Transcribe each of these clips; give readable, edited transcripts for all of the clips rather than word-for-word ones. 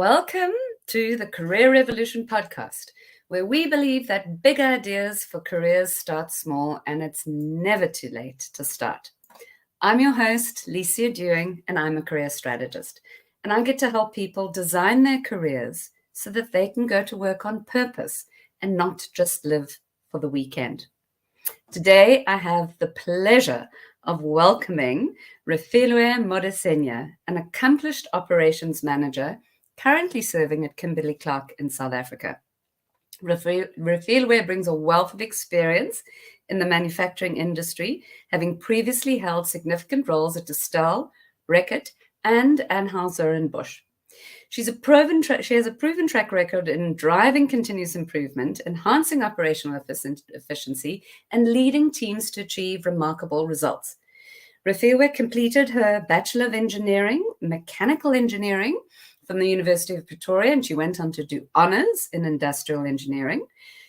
Welcome to the Career Revolution podcast, where we believe that big ideas for careers start small and it's never too late to start. I'm your host, Licia Dewing, and I'm a career strategist. And I get to help people design their careers so that they can go to work on purpose and not just live for the weekend. Today, I have the pleasure of welcoming Refiloe Modisenyane, an accomplished operations manager currently serving at Kimberly-Clark in South Africa. Refiloe brings a wealth of experience in the manufacturing industry, having previously held significant roles at Distel, Reckitt, and Anheuser-Busch. She has a proven track record in driving continuous improvement, enhancing operational efficiency, and leading teams to achieve remarkable results. Refiloe completed her Bachelor of Engineering, Mechanical Engineering, from the University of Pretoria, and she went on to do honors in industrial engineering.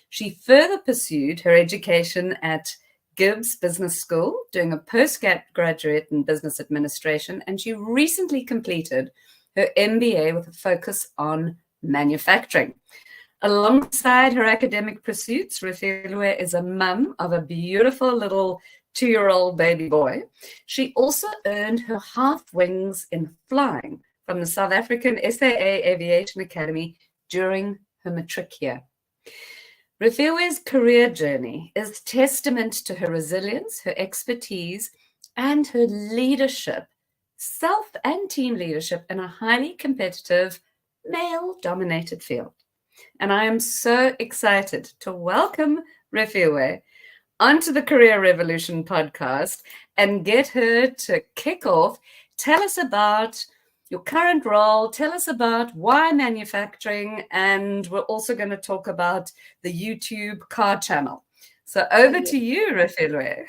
She further pursued her education at Gibbs Business School, doing a postgraduate in business administration, and she recently completed her MBA with a focus on manufacturing. Alongside her academic pursuits, Refiloe is a mum of a beautiful little 2-year-old baby boy. She also earned her half wings in flying from the South African SAA Aviation Academy during her matric year. Refiloe's career journey is testament to her resilience, her expertise, and her leadership, self and team leadership in a highly competitive, male-dominated field. And I am so excited to welcome Refiloe onto the Career Revolution podcast and get her to kick off. Tell us about your current role, tell us about why manufacturing, and we're also going to talk about the YouTube car channel. So over to you, Refiloe.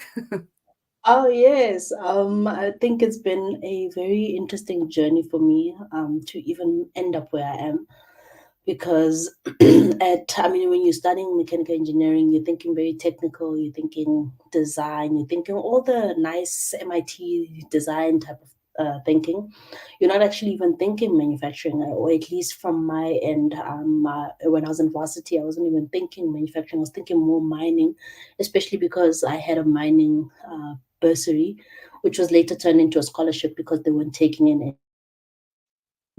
Oh, yes. I think it's been a very interesting journey for me to even end up where I am. Because when you're studying mechanical engineering, you're thinking very technical, you're thinking design, you're thinking all the nice MIT design type of thinking. You're not actually even thinking manufacturing, or at least from my end. When I was in varsity, I wasn't even thinking manufacturing. I was thinking more mining, especially because I had a mining bursary, which was later turned into a scholarship because they weren't taking in any.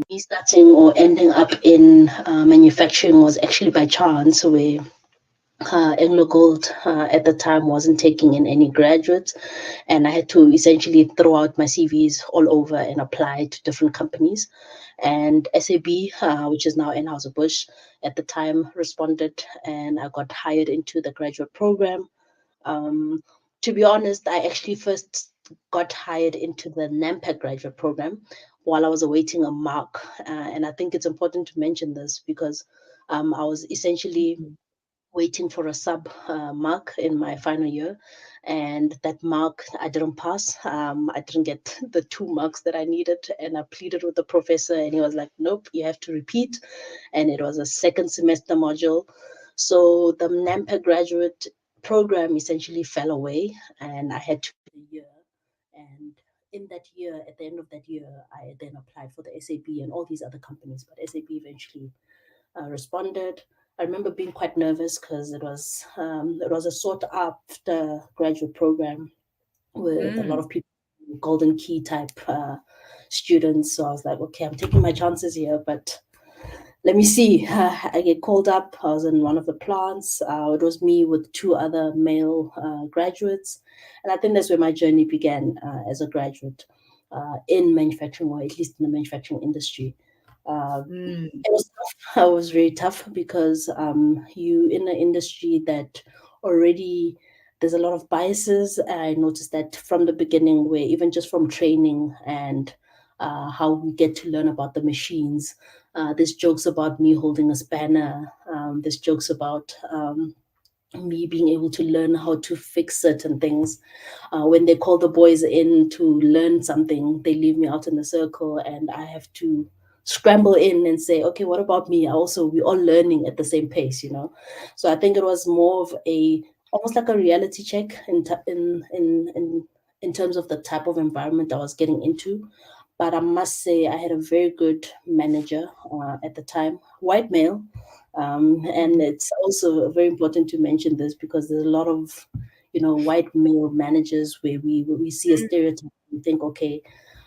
Me starting or ending up in manufacturing was actually by chance, where Anglo Gold at the time wasn't taking in any graduates, and I had to essentially throw out my CVs all over and apply to different companies. And SAB, which is now Anheuser-Busch, at the time responded, and I got hired into the graduate program. To be honest, I actually first got hired into the NAMPAC graduate program while I was awaiting a mark. And I think it's important to mention this because I was essentially waiting for a sub mark in my final year. And that mark, I didn't pass. I didn't get the 2 marks that I needed. And I pleaded with the professor, and he was like, nope, you have to repeat. And it was a second semester module. So the NAMPAC graduate program essentially fell away, and I had to do a year. And in that year, at the end of that year, I then applied for the SAB and all these other companies, but SAB eventually responded. I remember being quite nervous because it was a sought after graduate program with a lot of people, golden key type students. So I was like, okay, I'm taking my chances here, but let me see. I get called up. I was in one of the plants. It was me with 2 other male graduates. And I think that's where my journey began as a graduate in manufacturing, or at least in the manufacturing industry. It was tough. It was very tough because you in an industry that already there's a lot of biases. I noticed that from the beginning, where even just from training and how we get to learn about the machines. There's jokes about me holding a spanner. There's jokes about me being able to learn how to fix certain things. When they call the boys in to learn something, they leave me out in the circle, and I have to scramble in and say, okay, what about me? We're all learning at the same pace, you know? So I think it was more of almost like a reality check in terms of the type of environment I was getting into. But I must say, I had a very good manager at the time, white male. And it's also very important to mention this because there's a lot of, white male managers where we see a stereotype and think, okay,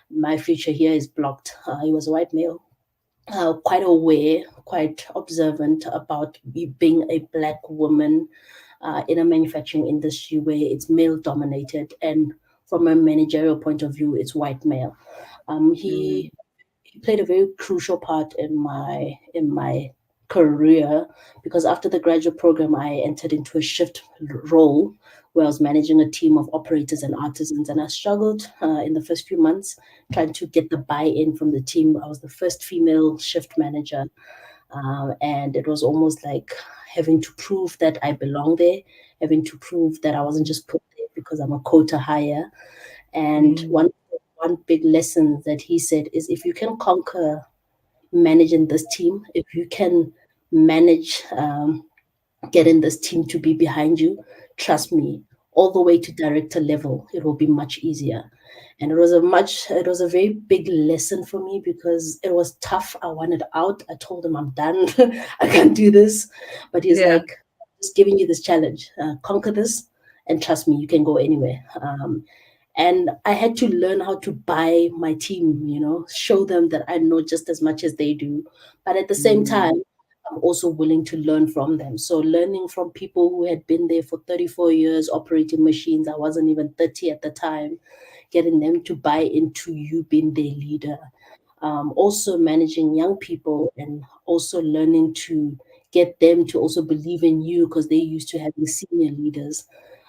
my future here is blocked. He was a white male, quite aware, quite observant about being a black woman in a manufacturing industry where it's male dominated, and from a managerial point of view, it's white male. He played a very crucial part in my career because after the graduate program, I entered into a shift role where I was managing a team of operators and artisans, and I struggled in the first few months trying to get the buy-in from the team. I was the first female shift manager, and it was almost like having to prove that I belong there, having to prove that I wasn't just put there because I'm a quota hire. And one big lesson that he said is if you can conquer managing this team, if you can manage getting this team to be behind you, trust me, all the way to director level, it will be much easier. And it was a very big lesson for me because it was tough. I wanted out. I told him I'm done. I can't do this. But he's Yeah. like, just giving you this challenge, conquer this, and trust me, you can go anywhere. And I had to learn how to buy my team, show them that I know just as much as they do. But at the same Mm. time, I'm also willing to learn from them. So learning from people who had been there for 34 years operating machines, I wasn't even 30 at the time, getting them to buy into you being their leader. Also managing young people and also learning to get them to also believe in you because they used to having senior leaders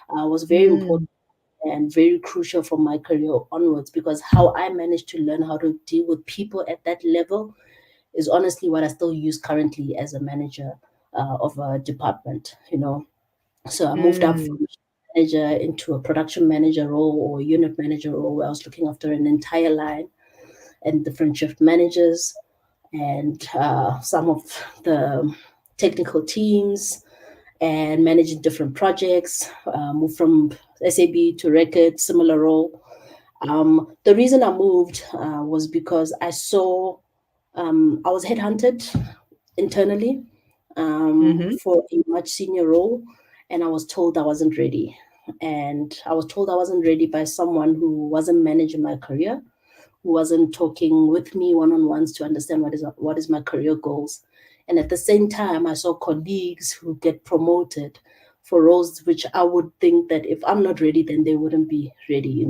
was very important Mm. and very crucial for my career onwards because how I managed to learn how to deal with people at that level is honestly what I still use currently as a manager of a department. So I moved up Mm. from manager into a production manager role or unit manager role where I was looking after an entire line and different shift managers and some of the technical teams and managing different projects, moved from SAB to Record, similar role. The reason I moved was because I was headhunted internally Mm-hmm. for a much senior role, and I was told I wasn't ready. And I was told I wasn't ready by someone who wasn't managing my career, who wasn't talking with me one on ones to understand what is my career goals. And at the same time, I saw colleagues who get promoted for roles which I would think that if I'm not ready, then they wouldn't be ready.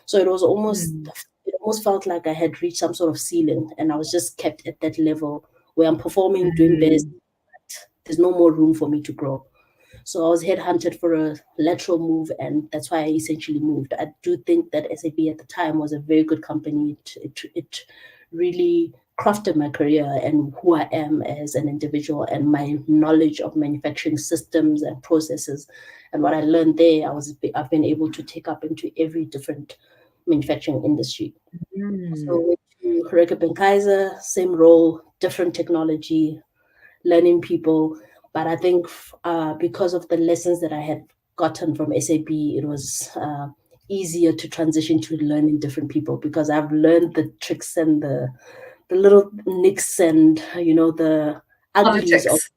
So Mm. it almost felt like I had reached some sort of ceiling and I was just kept at that level where I'm performing, doing best. Mm. There's no more room for me to grow. So I was headhunted for a lateral move, and that's why I essentially moved. I do think that SAP at the time was a very good company. It really crafted my career and who I am as an individual and my knowledge of manufacturing systems and processes. And what I learned there, I've been able to take up into every different manufacturing industry. Mm. So went to Reckitt Kaiser, same role, different technology, learning people. But I think because of the lessons that I had gotten from SAP, it was easier to transition to learning different people because I've learned the tricks and the little nicks and the uglies of, Politics.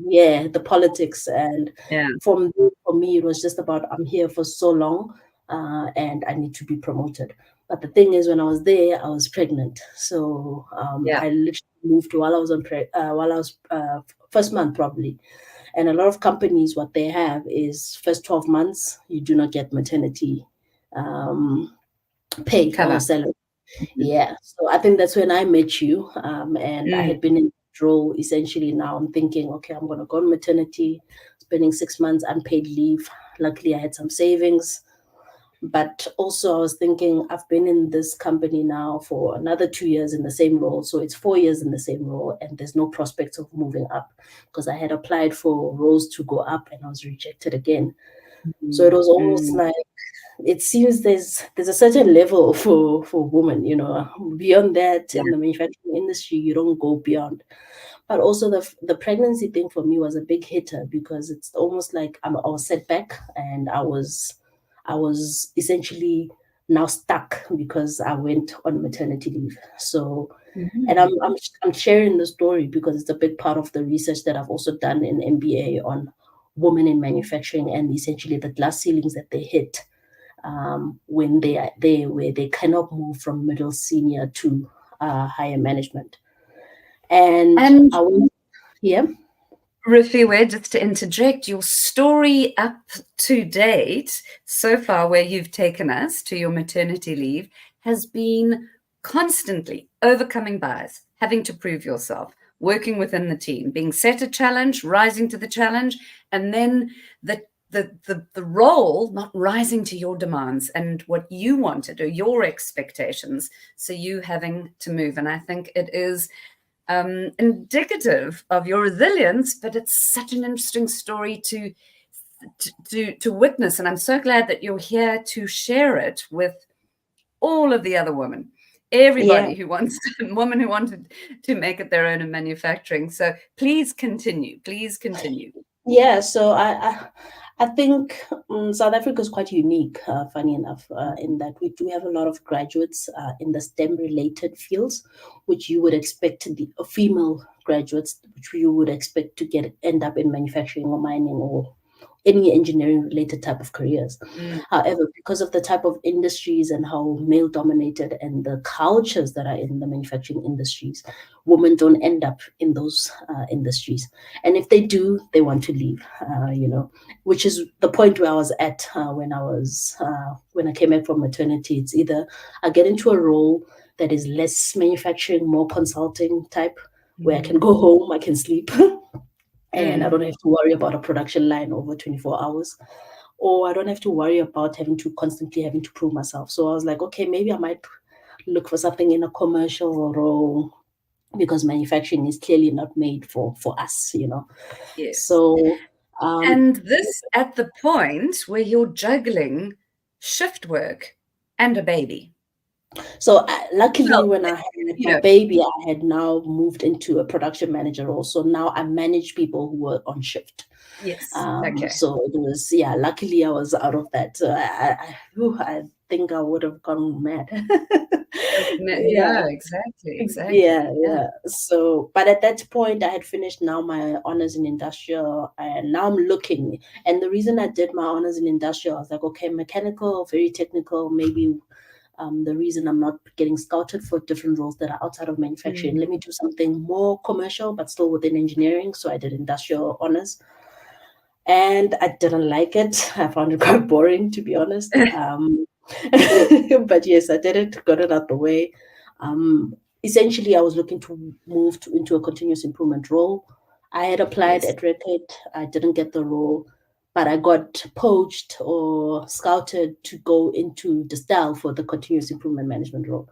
yeah, the politics. And Yeah. for me it was just about I'm here for so long, and I need to be promoted. But the thing is, when I was there I was pregnant, so Yeah. I literally moved while I was while I was first month probably. And a lot of companies, what they have is first 12 months you do not get maternity um, pay or Cover. salary. Mhm. Yeah. So I think that's when I met you. And I Mm. had been in that role essentially. Now I'm thinking, okay, I'm going to go on maternity, spending 6 months unpaid leave. Luckily, I had some savings. But also, I was thinking, I've been in this company now for another 2 years in the same role. So it's 4 years in the same role, and there's no prospects of moving up because I had applied for roles to go up and I was rejected again. So it Mm. was almost Mm. like it seems there's a certain level for women, beyond that Yeah. in the manufacturing industry you don't go beyond. But also the pregnancy thing for me was a big hitter because it's almost like I was set back and I was essentially now stuck because I went on maternity leave. So, and Mhm. I'm sharing the story because it's a big part of the research that I've also done in MBA on women in manufacturing and essentially the glass ceilings that they hit when they are there, where they cannot move from middle senior to higher management. And And I went, yeah, Refiloe, just to interject, your story up to date so far, where you've taken us to your maternity leave, has been constantly overcoming bias, having to prove yourself, working within the team, being set a challenge, rising to the challenge, and then the role not rising to your demands and what you wanted or your expectations. So you having to move. And I think it is indicative of your resilience, but it's such an interesting story to witness. And I'm so glad that you're here to share it with all of the other women, yeah. everybody who wants woman who wanted to make it their own in manufacturing. So please continue. Please continue. Yeah, so I think South Africa is quite unique, funny enough, in that we do have a lot of graduates in the STEM-related fields, which you would expect to be female graduates, which you would expect to end up in manufacturing or mining or any engineering related type of careers. Mm, However, because of the type of industries and how male dominated and the cultures that are in the manufacturing industries, women don't end up in those industries. And if they do, they want to leave, which is the point where I was at when I came back from maternity. It's either I get into a role that is less manufacturing, more consulting type, where I can mm, go home, I can sleep, and I mm. don't have to worry about a production line over 24 hours, or I don't have to worry about having to prove myself. So I was like, okay, maybe I might look for something in a commercial role because manufacturing is clearly not made for us. Yes. So um, And this at the point where you're juggling shift work and a baby. luckily, Well, when I had you my know, baby, I had now moved into a production manager role. So now I manage people who were on shift. yes. Okay. So it was, yeah, luckily I was out of that. So I think I would have gone mad. Yeah, Yeah, exactly, yeah, exactly. Yeah. yeah. So, but at that point, I had finished now my honors in industrial, and now I'm looking. And the reason I did my honors in industrial, I was like, okay, mechanical, very technical, maybe the reason I'm not getting scouted for different roles that are outside of manufacturing. Mm. Let me do something more commercial, but still within engineering. So I did industrial honors, and I didn't like it. I found it quite boring, to be honest. But yes, I did it, got it out the way. Um, Essentially, I was looking to into a continuous improvement role. I had applied Yes. at Red Hat. I didn't get the role, but I got poached or scouted to go into Distal for the continuous improvement management role.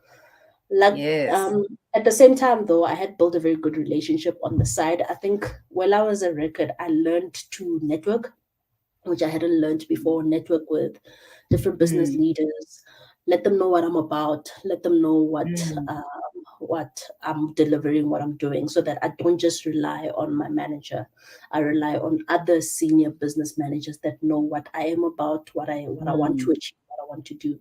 Like Yes. um, at the same time, though, I had built a very good relationship on the side. I think while I was at Record, I learned to network, which I hadn't learned before. Network with different business Mm. leaders, let them know what I'm about, let them know Mm. what I'm delivering, what I'm doing, so that I don't just rely on my manager. I rely on other senior business managers that know what I am about, what I want to Mm. achieve, what I want to do.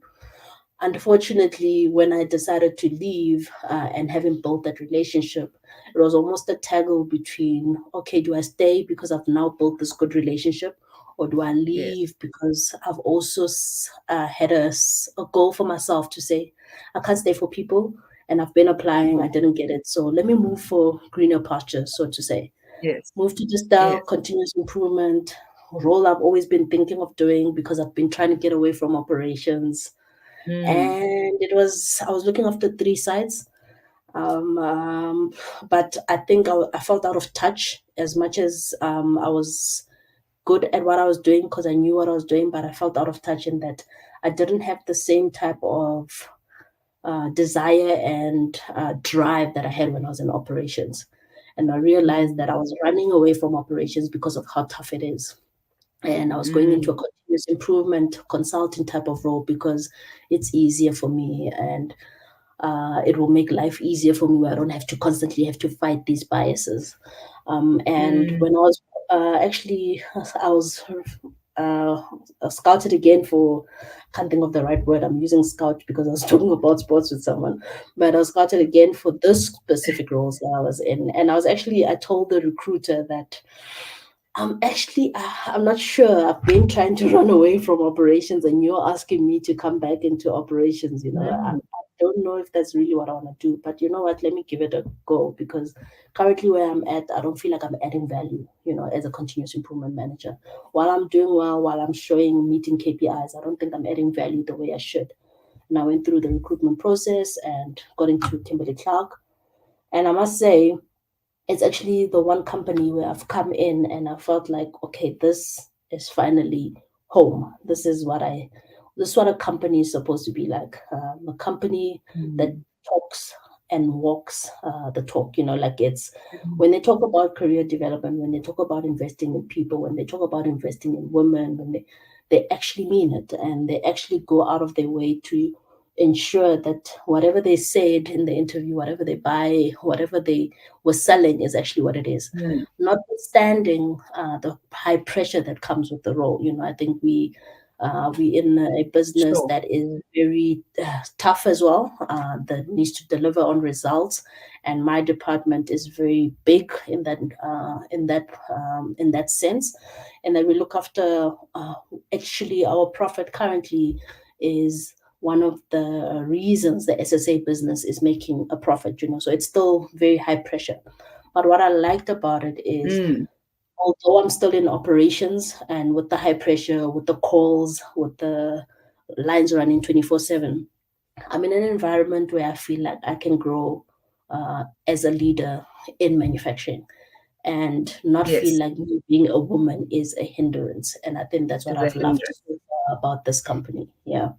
Unfortunately, when I decided to leave and having built that relationship, it was almost a toggle between, okay, do I stay because I've now built this good relationship, or do I Yes. leave because I've also had a goal for myself to say, I can't stay for people, and I've been applying, I didn't get it. So let me move for greener pastures, so to say. Yes. Move to this style, Yes. continuous improvement, role I've always been thinking of doing because I've been trying to get away from operations, Mm. and I was looking after three sides. Um, um, but I think I felt out of touch as much as I was good at what I was doing because I knew what I was doing, but I felt out of touch in that I didn't have the same type of desire and drive that I had when I was in operations. And I realized Mm. that I was running away from operations because of how tough it is, and I was going into a Mm. continuous improvement consulting type of role because it's easier for me, and it will make life easier for me where I don't have to constantly have to fight these biases. And Mm. when I was actually, I was scouted again for, can't think of the right word. I'm using scout because I was talking about sports with someone, but I was scouted again for this specific roles that I was in. And I told the recruiter that I'm not sure. I've been trying to run away from operations, and you're asking me to come back into operations. I don't know if that's really what I want to do, but you know what? Let me give it a go, because currently where I'm at, I don't feel like I'm adding value, as a continuous improvement manager. While I'm doing well, while I'm showing meeting KPIs, I don't think I'm adding value the way I should. And I went through the recruitment process and got into Kimberly Clark. And I must say, it's actually the one company where I've come in and I felt like, okay, this is finally home. This is what a company is supposed to be like. A company that Mm. talks and walks the talk. Like, it's Mm. when they talk about career development, when they talk about investing in people, when they talk about investing in women, when they actually mean it, and they actually go out of their way to ensure that whatever they said in the interview, whatever they buy, whatever they were selling is actually what it is. Mm. Notwithstanding the high pressure that comes with the role, I think we in a business Sure. that is very tough as well, that needs to deliver on results, and my department is very big in that sense, and that we look after. Actually, our profit currently is one of the reasons the SSA business is making a profit. So it's still very high pressure. But what I liked about it is, Mm. although I'm still in operations, and with the high pressure, with the calls, with the lines running 24/7, I'm in an environment where I feel like I can grow as a leader in manufacturing, and not feel Yes, like me being a woman is a hindrance. And I think that's what is a I've loved hindrance. so far about this company. Yeah.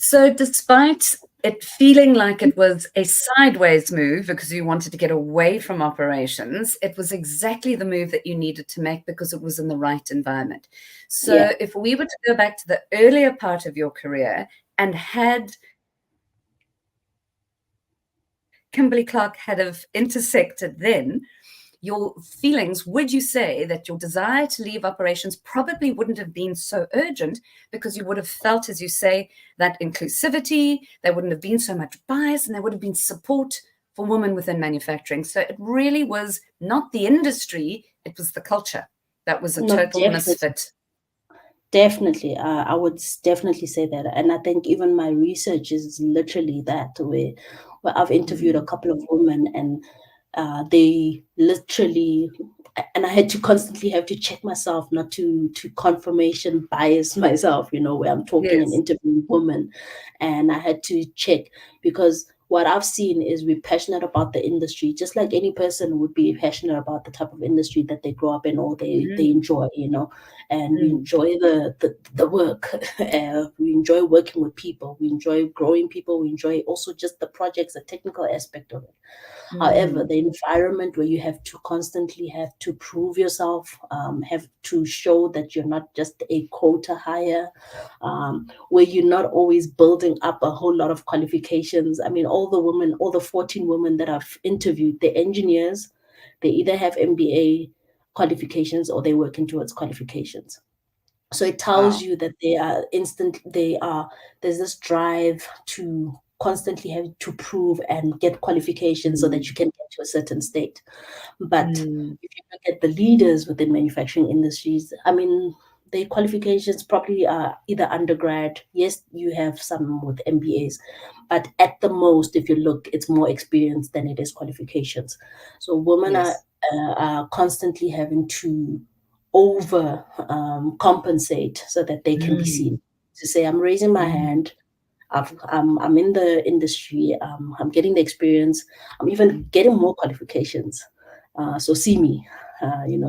So, despite it feeling like it was a sideways move because you wanted to get away from operations, it was exactly the move that you needed to make because it was in the right environment. Yeah. So, if we were to go back to the earlier part of your career and had Kimberly Clark had have intersected then, your feelings, would you say that your desire to leave operations probably wouldn't have been so urgent because you would have felt, as you say, that inclusivity, there wouldn't have been so much bias, and there would have been support for women within manufacturing? So it really was not the industry, it was the culture that was a No, total definitely. misfit. Definitely, I would definitely say that, and I think even my research is literally that, where I've interviewed a Mm. couple of women, and they literally, and I had to constantly have to check myself not to confirmation bias myself, where I'm talking and Yes. interviewing women, and I had to check, because what I've seen is we're passionate about the industry, just like any person would be passionate about the type of industry that they grow up in or they Mm. enjoy, and we Mm. enjoy the work. We enjoy working with people. We enjoy growing people. We enjoy also just the projects, the technical aspect of it. However, Mm. the environment where you have to constantly have to prove yourself, have to show that you're not just a quota hire, where you're not always building up a whole lot of qualifications. I mean, all the 14 women that I've interviewed, they're engineers. They either have MBA qualifications or they're working towards qualifications. So it tells Wow. you that there's this drive to constantly have to prove and get qualifications so that you Mm. can get to a certain state. But Mm. if you look at the leaders within manufacturing industries, I mean, their qualifications probably are either undergrad. Yes, you have some with MBAs, but at the most, if you look, it's more experience than it is qualifications. So women Yes. are constantly having to over compensate so that they can be Mm. seen. To say, I'm raising my Mm. hand. I'm in the industry. I'm getting the experience. I'm even getting more qualifications. So see me,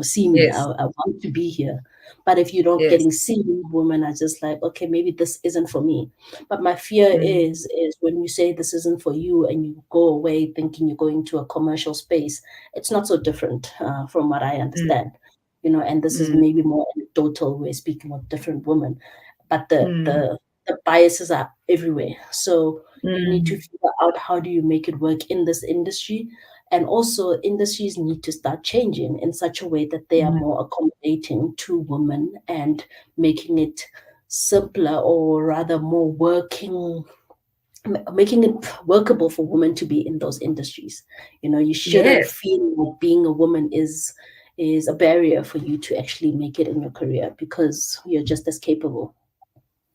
see me. Yes. I want to be here. But if you're not Yes. getting seen, women are just like, okay, maybe this isn't for me. But my fear Mm. is when you say this isn't for you and you go away thinking you're going to a commercial space, it's not so different from what I Mm. understand. And this is Mm. maybe more anecdotal. We're speaking with different women, but the Mm. the the biases are everywhere. So you need to Mm. figure out how do you make it work in this industry, And also, industries need to start changing in such a way that they are more accommodating to women and making it simpler, or rather more making it workable for women to be in those industries. You shouldn't Yes. feel like being a woman is a barrier for you to actually make it in your career, because you're just as capable.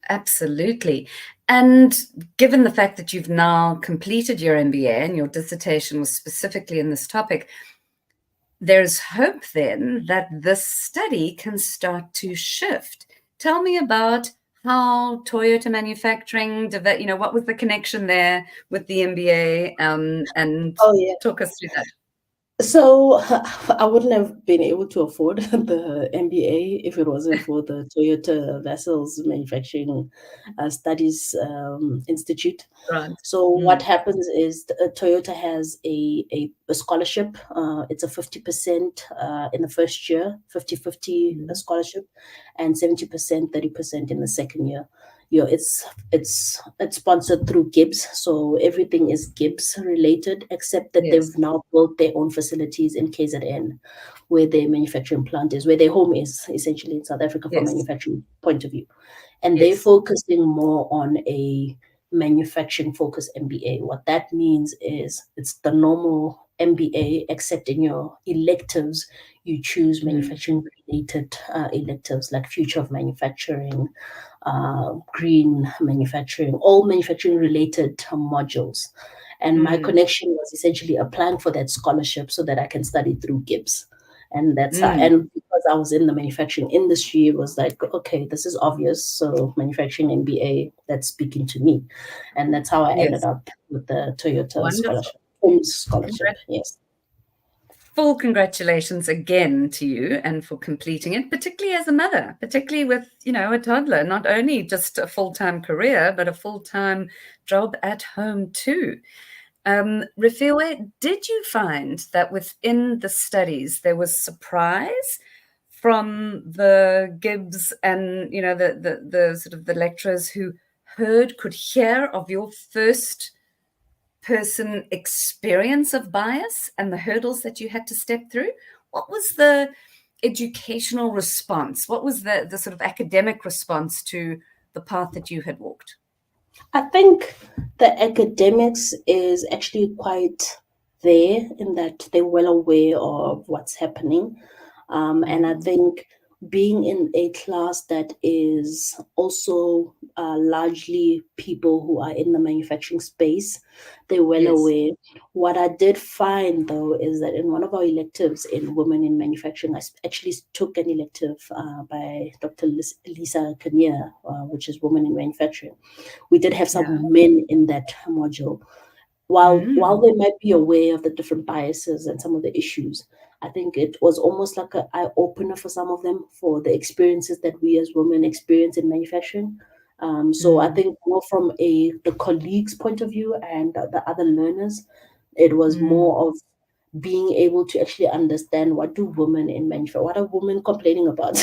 Absolutely. And given the fact that you've now completed your MBA and your dissertation was specifically in this topic, there's hope then that this study can start to shift. Tell me about how Toyota Manufacturing, what was the connection there with the MBA, and Oh yeah. talk us through that. So I wouldn't have been able to afford the MBA if it wasn't for the Toyota Vessels Manufacturing Studies Institute. Right. So what Mm, happens is Toyota has a scholarship. It's a 50% in the first year, 50-50 mm, scholarship, and 70%, 30% in the second year. It's sponsored through Gibbs, so everything is Gibbs related, except that yes, they've now built their own facilities in KZN, where their manufacturing plant is, where their home is, essentially in South Africa from a yes, manufacturing point of view. And they're yes. focusing more on a manufacturing focused MBA. What that means is it's the normal MBA, except in your electives, you choose Mm, manufacturing related electives like future of manufacturing, green manufacturing, all manufacturing related modules. And my mm, connection was essentially applying for that scholarship so that I can study through Gibbs. And that's how, mm, and because I was in the manufacturing industry, it was like, okay, this is obvious. So manufacturing MBA, that's speaking to me. And that's how I ended yes. up with the Toyota Wonderful. scholarship, Holmes scholarship. Yes. Full congratulations again to you and for completing it, particularly as a mother, particularly with, a toddler, not only just a full-time career, but a full-time job at home too. Refiloe, did you find that within the studies there was surprise from the Gibbs and, the sort of the lecturers who could hear of your first person experience of bias and the hurdles that you had to step through? What was the educational response? What was the sort of academic response to the path that you had walked? I think the academics is actually quite there in that they're well aware of what's happening. And I Mm, think being in a class that is also largely people who are in the manufacturing space, they're well yes. aware. What I did find though is that in one of our electives in Women in Manufacturing, I actually took an elective by Dr. Lisa Kania, which is Women in Manufacturing. We did have Yeah. some men in that module. While Mm, they might be aware of the different biases and some of the issues, I think it was almost like an eye opener for some of them for the experiences that we as women experience in manufacturing. So I mm, think more from the colleagues' point of view and the other learners, it was mm, more of being able to actually understand what do women in manufacturing, what are women complaining about,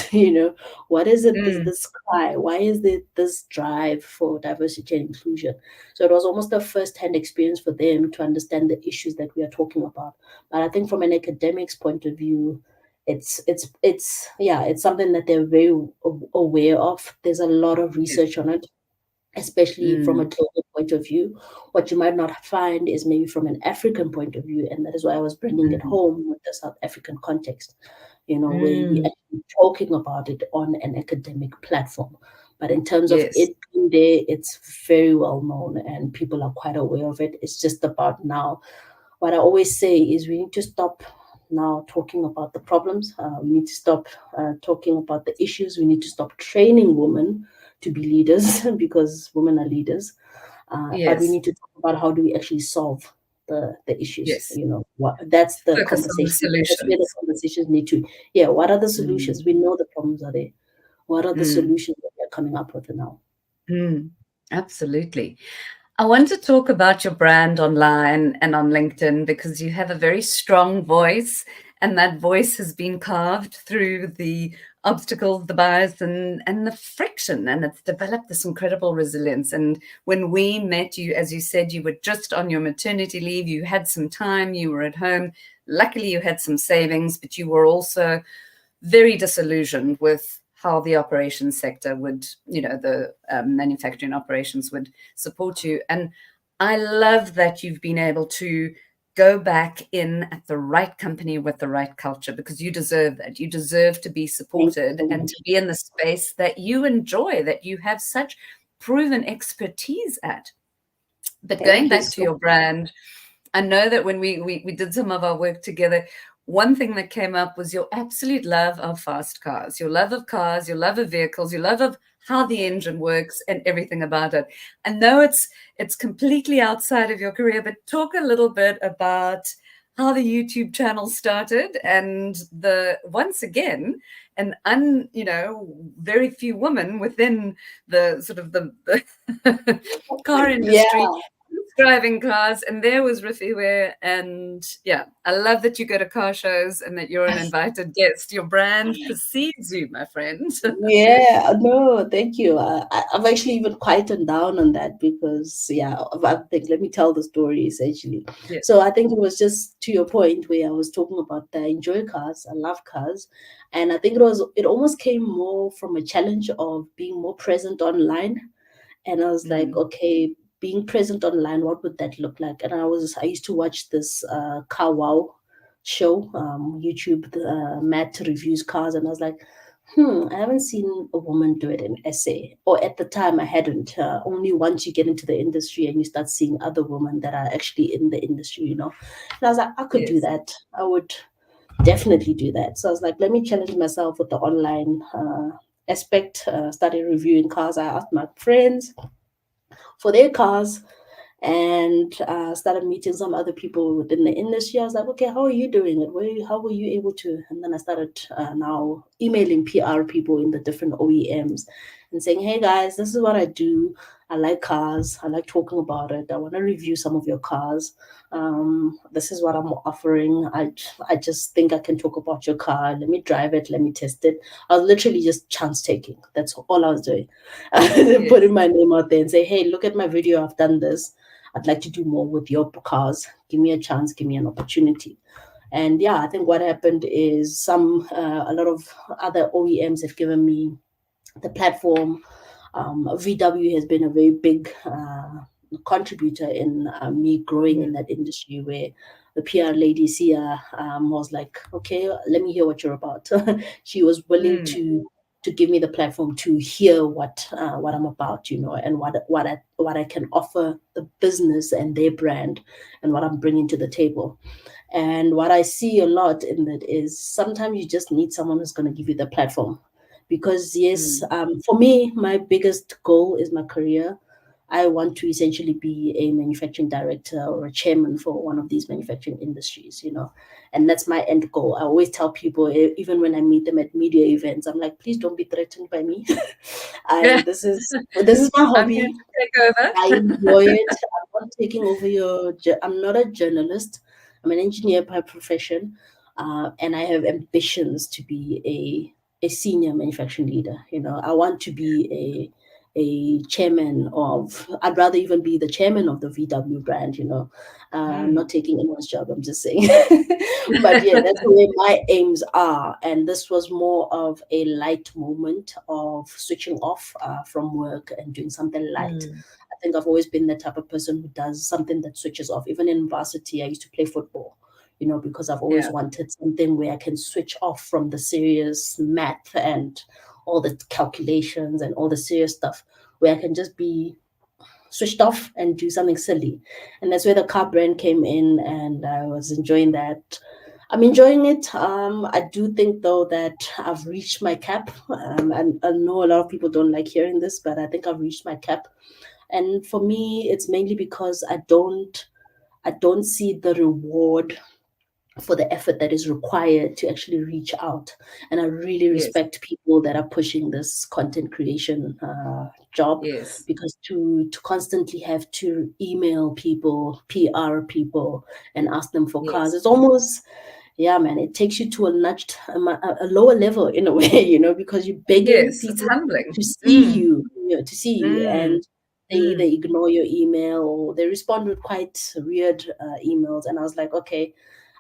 what is it, mm, this cry, why is there this drive for diversity and inclusion? So it was almost a first-hand experience for them to understand the issues that we are talking about. But I think from an academics point of view, it's something that they're very aware of. There's a lot of yes. research on it, especially from a Mm, global point of view. What you might not find is maybe from an African point of view, and that is why I was bringing it mm, home with the South African context, where we mm, actually talking about it on an academic platform. But in terms of yes. it being there, it's very well known and people are quite aware of it. It's just about now. What I always say is we need to stop now talking about the problems. We need to stop talking about the issues. We need to stop training women to be leaders because women are leaders. But we Yes. need to talk about how do we actually solve the issues. Yes. That's the Focus on the conversation. That's where the solutions. conversations need to. Yeah, what are the Mm, solutions? We know the problems are there. What are the mm, solutions that we're coming up with now? mm. Absolutely. I want to talk about your brand online and on LinkedIn because you have a very strong voice and that voice has been carved through the obstacles, the bias, and the friction, and it's developed this incredible resilience. And when we met you, as you said, you were just on your maternity leave, you had some time, you were at home. Luckily, you had some savings, but you were also very disillusioned with how the operations sector would, the manufacturing operations would support you. And I love that you've been able to go back in at the right company with the right culture, because you deserve that. You deserve to be Thank you supported so and much. to be in the space that you enjoy, that you have such proven expertise at. But going Thank you back to so your brand, I know that when we did some of our work together, one thing that came up was your absolute love of fast cars, your love of cars, your love of vehicles, your love of how the engine works and everything about it. I know it's completely outside of your career, but talk a little bit about how the YouTube channel started, and the once again very few women within the sort of the car Yeah. industry driving cars, and there was Refiloe. And yeah, I love that you go to car shows and that you're an invited guest. Your brand precedes you, my friend. Yeah, no, thank you. I've actually even quietened down on that because, yeah, I think, let me tell the story essentially. Yeah. So I think it was just to your point where I was talking about that I enjoy cars, I love cars. And I think it almost came more from a challenge of being more present online. And I was like, Mm, okay, being present online, what would that look like? And I used to watch this car wow show, YouTube, Matt reviews cars, and I was like, I haven't seen a woman do it in SA. Or at the time, I hadn't. Only once you get into the industry and you start seeing other women that are actually in the industry, you know. And I was like, I could do yes. that. I would definitely do that. So I was like, let me challenge myself with the online aspect. Started reviewing cars. I asked my friends for their cars and started meeting some other people within the industry. I was like, okay, how are you doing it? How were you able to? And then I started now emailing PR people in the different OEMs and saying, hey guys, this is what I do. I like cars. I like talking about it. I want to review some of your cars. This is what I'm offering. I just think I can talk about your car. Let me drive it. Let me test it. I was literally just chance taking. That's all I was doing. Yes. Putting my name out there and say, hey, look at my video. I've done this. I'd like to do more with your cars. Give me a chance. Give me an opportunity. And yeah, I think what happened is a lot of other OEMs have given me the platform. VW has been a very big contributor in me growing Yeah. in that industry, where the PR lady Sia was like, okay, let me hear what you're about. She was willing Mm, to give me the platform to hear what I'm about, you know, and what I can offer the business and their brand and what I'm bringing to the table. And what I see a lot in that is sometimes you just need someone who's going to give you the platform. Because, yes, mm, for me, my biggest goal is my career. I want to essentially be a manufacturing director or a chairman for one of these manufacturing industries, you know, and that's my end goal. I always tell people, even when I meet them at media events, I'm like, please don't be threatened by me. yeah. This is my I'm here hobby. to take I over. enjoy it. I'm not taking over I'm not a journalist. I'm an engineer by profession, and I have ambitions to be a senior manufacturing leader. You know, I want to be a chairman of. I'd rather even be the chairman of the VW brand. You know, I'm not Mm. taking anyone's job. I'm just saying. But yeah, that's where my aims are. And this was more of a light moment of switching off from work and doing something light. Mm, I think I've always been the type of person who does something that switches off. Even in varsity, I used to play football, you know, because I've always yeah. wanted something where I can switch off from the serious math and all the calculations and all the serious stuff, where I can just be switched off and do something silly. And that's where the car brand came in, and I was enjoying that. I'm enjoying it. I do think though that I've reached my cap. And I know a lot of people don't like hearing this, but I think I've reached my cap. And for me, it's mainly because I don't see the reward for the effort that is required to actually reach out. And I really Yes. respect people that are pushing this content creation job, Yes. because to constantly have to email people, PR people, and ask them for cars, Yes. it's almost yeah, man, it takes you to a lower level in a way, because you're begging Yes, it's people humbling. to see Mm, you, to see you, mm, and they either mm. ignore your email or they respond with quite weird emails. And I was like, okay,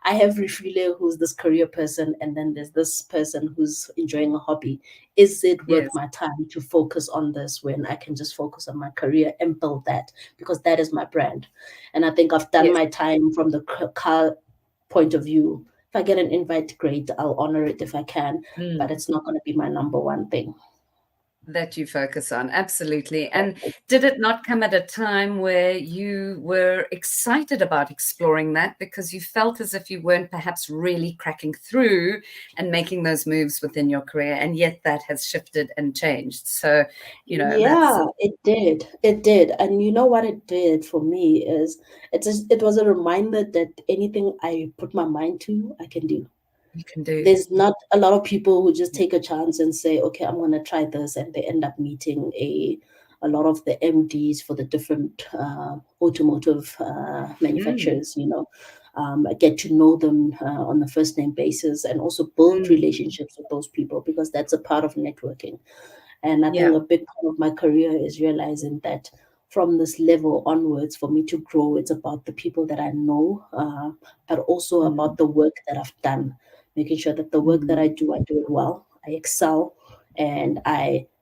I have Refiloe, who's this career person, and then there's this person who's enjoying a hobby. Is it worth Yes, my time to focus on this when I can just focus on my career and build that? Because that is my brand. And I think I've done yes. my time from the car point of view. If I get an invite, great, I'll honor it if I can, but Mm. it's not going to be my number one thing. That you focus on, absolutely. And did it not come at a time where you were excited about exploring that because you felt as if you weren't perhaps really cracking through and making those moves within your career, and yet that has shifted and changed? So, that's Yeah, it did. It did. And you know what it did for me is it was a reminder that anything I put my mind to, I can do. you can do. There's not a lot of people who just take a chance and say, okay, I'm going to try this, and they end up meeting a lot of the MDs for the different automotive Mm, manufacturers. Get to know them on a first name basis, and also build mm, relationships with those people, because that's a part of networking. And I think yeah. a big part of my career is realizing that from this level onwards, for me to grow, it's about the people that I know, but also Mm, about the work that I've done, making sure that the work that mm, I do it well, I excel, and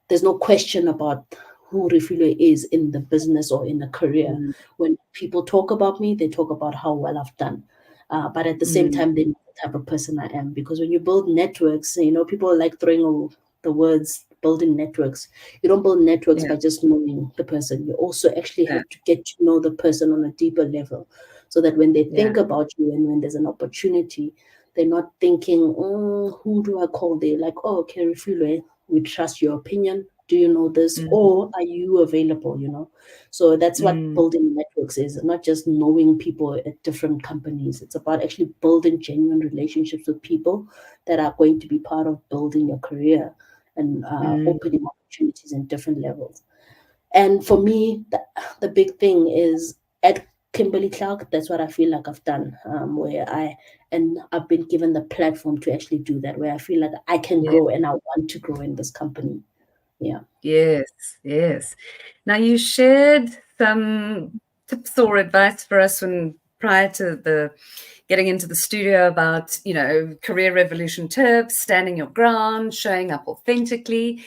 there's no question about who Refiloe is in the business or in a career. mm, When people talk about me, they talk about how well I've done. But at the same mm, time, they know the type of person I am. Because when you build networks, people like throwing the words building networks. You don't build networks yeah. by just knowing the person. You also actually Yeah. have to get to know the person on a deeper level, so that when they Yeah. think about you and when there's an opportunity, they're not thinking, who do I call? They're like, oh, okay, Refiloe, we trust your opinion. Do you know this? Mm, Or are you available? So that's what mm, building networks is, not just knowing people at different companies. It's about actually building genuine relationships with people that are going to be part of building your career and mm. opening opportunities in different levels. And for me, the big thing is at Kimberly Clark, that's what I feel like I've done, and I've been given the platform to actually do that, where I feel like I can Yeah. grow and I want to grow in this company. Yeah. Yes, yes. Now you shared some tips or advice for us when prior to the getting into the studio about, career revolution tips, standing your ground, showing up authentically.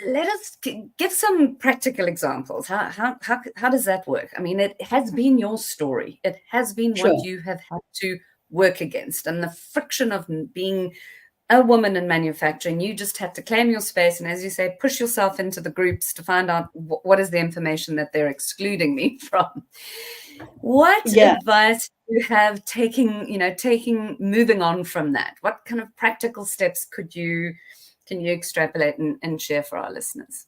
Let us give some practical examples. How does that work? I mean, it has been your story. It has been what Sure. you have had to work against, and the friction of being a woman in manufacturing. You just had to claim your space, and as you say, push yourself into the groups to find out what is the information that they're excluding me from. What Yeah. advice do you have moving on from that? What kind of practical steps can you extrapolate and share for our listeners?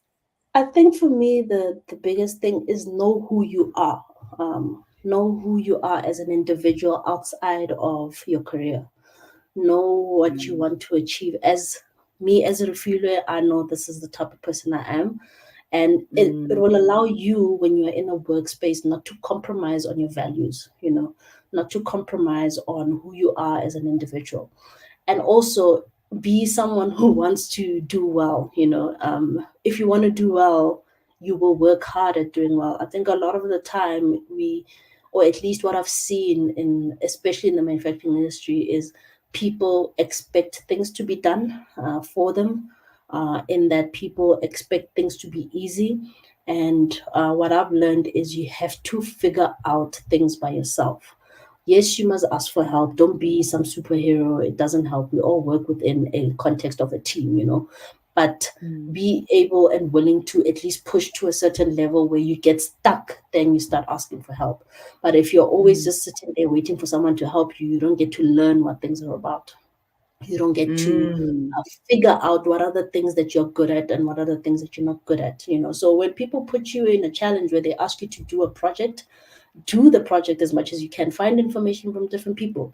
I think for me, the biggest thing is know who you are. Know who you are as an individual outside of your career. Know what you Mm, want to achieve. As me, as a refueler, I know this is the type of person I am. And it mm, will allow you, when you're in a workspace, not to compromise on your values, not to compromise on who you are as an individual, and also be someone who wants to do well. If you want to do well, you will work hard at doing well. I think a lot of the time or at least what I've seen in, especially in the manufacturing industry, is people expect things to be done for them, in that people expect things to be easy. And what I've learned is you have to figure out things by yourself. Yes, you must ask for help. Don't be some superhero. It doesn't help. We all work within a context of a team. But mm, be able and willing to at least push to a certain level where you get stuck, then you start asking for help. But if you're always mm, just sitting there waiting for someone to help you, you don't get to learn what things are about. You don't get to mm, figure out what are the things that you're good at and what are the things that you're not good at. So when people put you in a challenge where they ask you to do a project, do the project as much as you can. Find information from different people.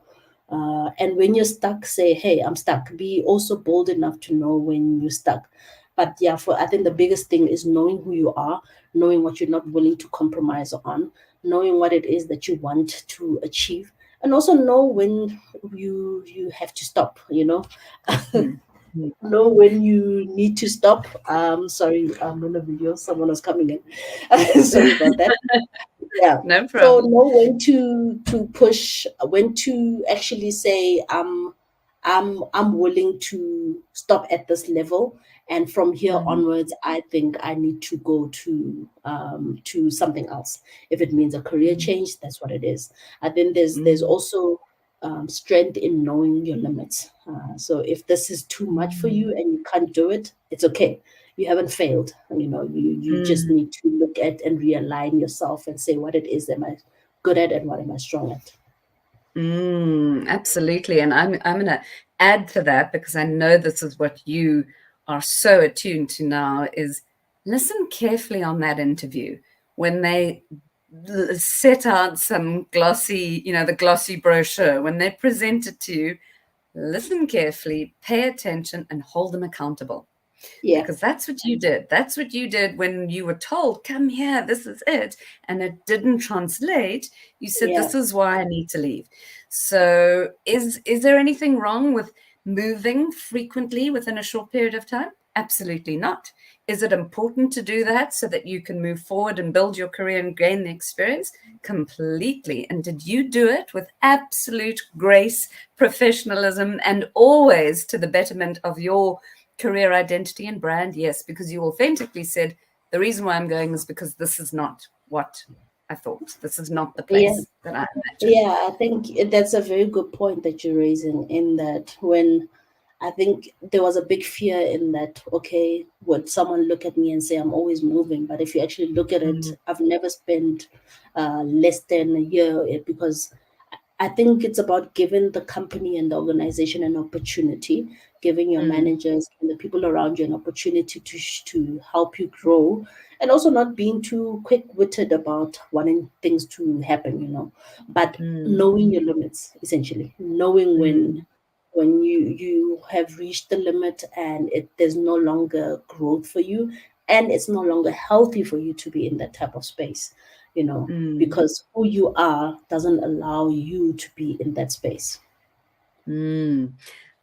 And when you're stuck, say, hey, I'm stuck. Be also bold enough to know when you're stuck. But yeah, I think the biggest thing is knowing who you are, knowing what you're not willing to compromise on, knowing what it is that you want to achieve, and also know when you have to stop, you know. Mm. Mm. Know when you need to stop. Sorry, I'm in a video, someone was coming in. Sorry about that. Yeah, No so problem. know when to push, when to actually say I'm willing to stop at this level, and from here Mm. onwards I think I need to go to something else. If it means a career Mm. change, that's what it is. I think there's Mm. also strength in knowing your limits. So if this is too much for Mm. you and you can't do it, it's okay. You haven't failed. You know, you just Mm. need to look at and realign yourself and say what it is am I good at and what am I strong at. Absolutely. And I'm going to add to that, because I know this is what you are so attuned to now, is listen carefully on that interview when they set out some glossy, the glossy brochure, when they present it to you, listen carefully, pay attention, and hold them accountable. Yeah, Because that's what you did. That's what you did when you were told, come here, this is it. And it didn't translate. You said, yeah, this is why I need to leave. So is there anything wrong with moving frequently within a short period of time? Absolutely not. Is it important to do that so that you can move forward and build your career and gain the experience? Completely. And did you do it with absolute grace, professionalism, and always to the betterment of your career identity and brand? Yes, because you authentically said, the reason why I'm going is because this is not what I thought. This is not the yeah. place that I imagined. Yeah, I think that's a very good point that you're raising, in that when I think there was a big fear in that, okay, would someone look at me and say I'm always moving? But if you actually look at it, Mm. I've never spent less than a year, because I think it's about giving the company and the organization an opportunity, giving your Mm. managers and the people around you an opportunity to help you grow, and also not being too quick-witted about wanting things to happen, you know, but Mm. knowing your limits, essentially, knowing Mm. when you have reached the limit and there's no longer growth for you, and it's no longer healthy for you to be in that type of space, you know, Mm. because who you are doesn't allow you to be in that space. Mm.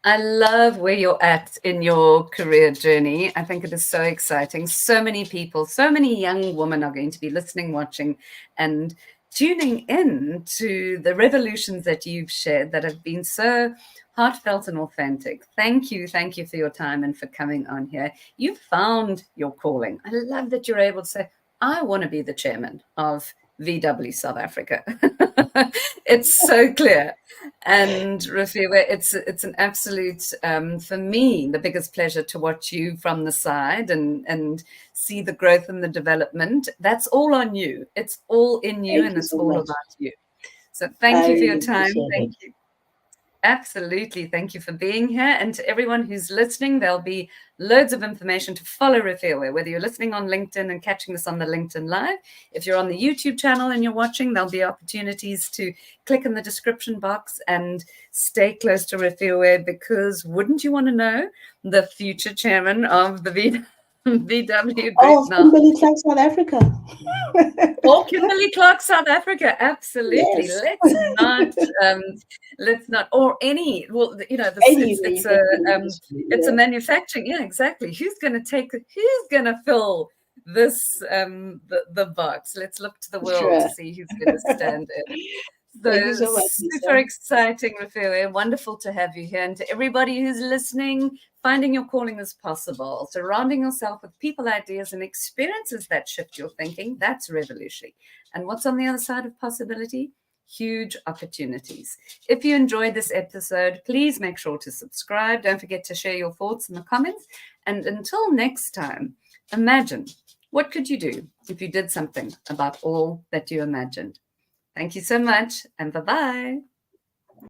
I love where you're at in your career journey. I think it is so exciting. So many people, so many young women are going to be listening, watching, and tuning in to the revolutions that you've shared that have been so heartfelt and authentic. Thank you. Thank you for your time and for coming on here. You found your calling. I love that you're able to say, I want to be the chairman of VW South Africa. It's so clear. And Refiloe, it's an absolute, for me, the biggest pleasure to watch you from the side and see the growth and the development. That's all on you. It's all in you, Thank and you it's so all much. about you. So thank I you for your really time. appreciate it. Thank you. Absolutely. Thank you for being here. And to everyone who's listening, there'll be loads of information to follow Refiloe, whether you're listening on LinkedIn and catching this on the LinkedIn Live. If you're on the YouTube channel and you're watching, there'll be opportunities to click in the description box and stay close to Refiloe, because wouldn't you want to know the future chairman of the VW Group Oh, now? Kimberly Clark, South Africa. Or Kimberly Clark, South Africa. Absolutely. Yes. Um, let's not, or any. Well, this Any manufacturing industry. it's a Yeah, manufacturing. Yeah, exactly. Who's going to fill this the box? Let's look to the world to sure. see who's going to stand in. Thank you So so much, super Lisa. exciting, Refiloe. Wonderful to have you here. And to everybody who's listening, finding your calling is possible. Surrounding yourself with people, ideas, and experiences that shift your thinking, that's revolutionary. And what's on the other side of possibility? Huge opportunities. If you enjoyed this episode, please make sure to subscribe. Don't forget to share your thoughts in the comments. And until next time, imagine, what could you do if you did something about all that you imagined? Thank you so much, and bye-bye.